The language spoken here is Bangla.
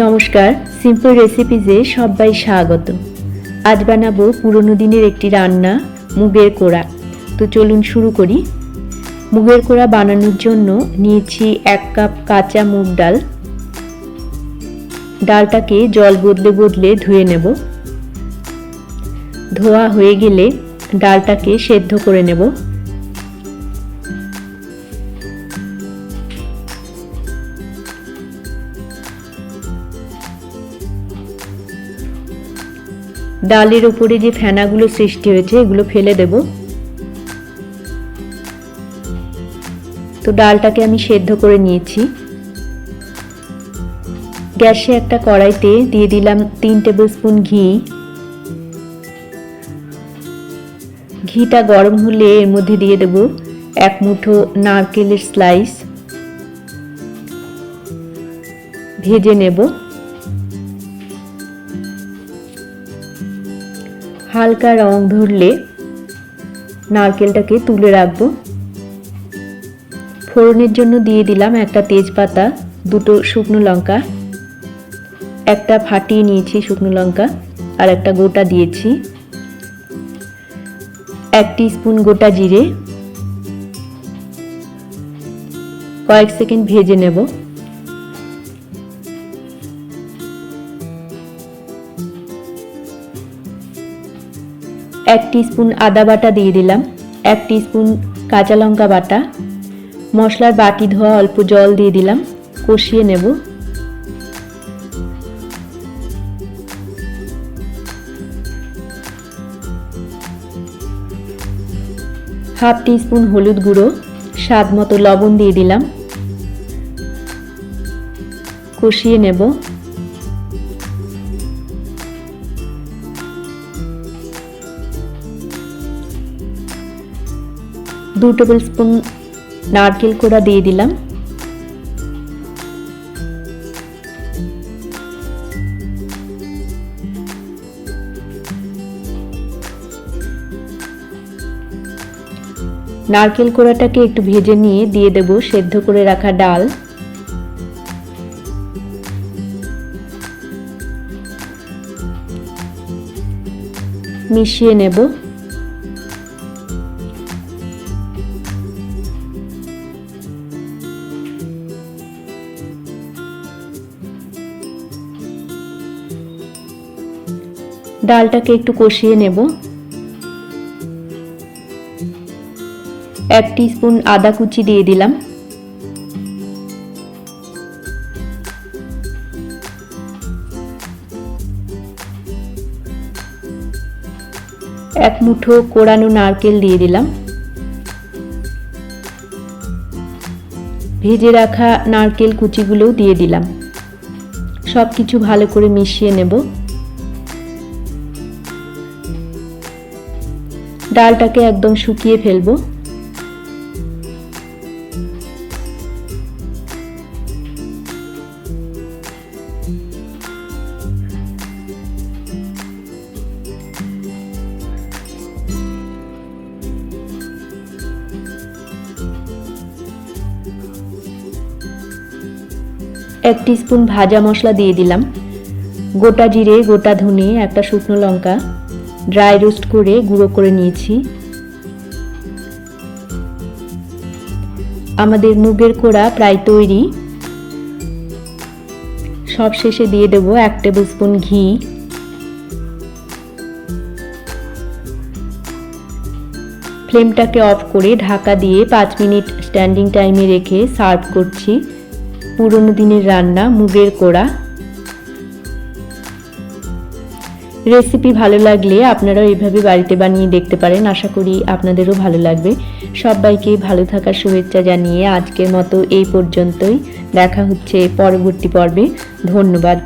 নমস্কার, সিম্পল রেসিপিজে সবাই স্বাগত। আজ বানাবো পুরনো দিনের একটি রান্না, মুগের কোড়া। তো চলুন শুরু করি। মুগের কোড়া বানানোর জন্য নিয়েছি 1 কাপ কাঁচা মুগ ডাল। ডালটাকে জল বদলে বদলে ধুয়ে নেব। ধোয়া হয়ে গেলে ডালটাকে সেদ্ধ করে নেব। ডালের উপরে যে ফেনাগুলো সৃষ্টি হয়েছে এগুলো ফেলে দেব। তো ডালটাকে আমি সেদ্ধ করে নিয়েছি। গ্যাসে একটা কড়াইতে দিয়ে দিলাম 3 টেবিল স্পুন ঘি। ঘিটা গরম হলে এর মধ্যে দিয়ে দেব 1 মুঠো নারকেলের স্লাইস। ভেজে নেব। হালকা রং ধরলে নারকেলটাকে তুলে রাখবো। ফোড়নের জন্য দিয়ে দিলাম একটা তেজপাতা, 2টো শুকনো লঙ্কা, একটা ফাটিয়ে নিয়েছি শুকনো লঙ্কা, আর একটা গোটা দিয়েছি। 1 টিস্পুন গোটা জিরে। কয়েক সেকেন্ড ভেজে নেব। 1 টিস্পুন আদা বাটা দিয়ে দিলাম, 1 টিস্পুন কাঁচা লঙ্কা বাটা, মশলার বাটি ধোয়া অল্প জল দিয়ে দিলাম। কষিয়ে নেব। হাফ টিস্পুন হলুদ গুঁড়ো, স্বাদ মতো লবণ দিয়ে দিলাম। কষিয়ে নেব। 2 টেবিল স্পুন নারকেল কোড়া দিয়ে দিলাম। নারকেল কোড়াটাকে একটু ভেজে নিয়ে দিয়ে দেব সেদ্ধ করে রাখা ডাল। মিশিয়ে নেব। ডালটাকে একটু কষিয়ে নেব। 1 টিস্পুন আদা কুচি দিয়ে দিলাম। এক মুঠো কোড়ানো নারকেল দিয়ে দিলাম। ভেজে রাখা নারকেল কুচিগুলোও দিয়ে দিলাম। সবকিছু ভালো করে মিশিয়ে নেব। ডালটাকে একদম শুকিয়ে ফেলবো। এক টিস্পুন ভাজা মশলা দিয়ে দিলাম। গোটা জিরে, গোটা ধনে, একটা শুকনো লঙ্কা ড্রাই রোস্ট করে গুঁড়ো করে নিয়েছি। আমাদের মুগের কোড়া প্রায় তৈরি। সব শেষে দিয়ে দেব 1 টেবিল স্পুন ঘি। ফ্লেমটাকে অফ করে ঢাকা দিয়ে 5 মিনিট স্ট্যান্ডিং টাইমে রেখে সার্ভ করছি পুরনো দিনের রান্না মুগের কোড়া। রেসিপি ভালো লাগলে আপনারাও এইভাবে বাড়িতে বানিয়ে দেখতে পারেন। আশা করি আপনাদেরও ভালো লাগবে। সবাইকে ভালো থাকার শুভেচ্ছা জানিয়ে আজকের মতো এই পর্যন্তই। দেখা হচ্ছে পরবর্তী পর্বে। ধন্যবাদ।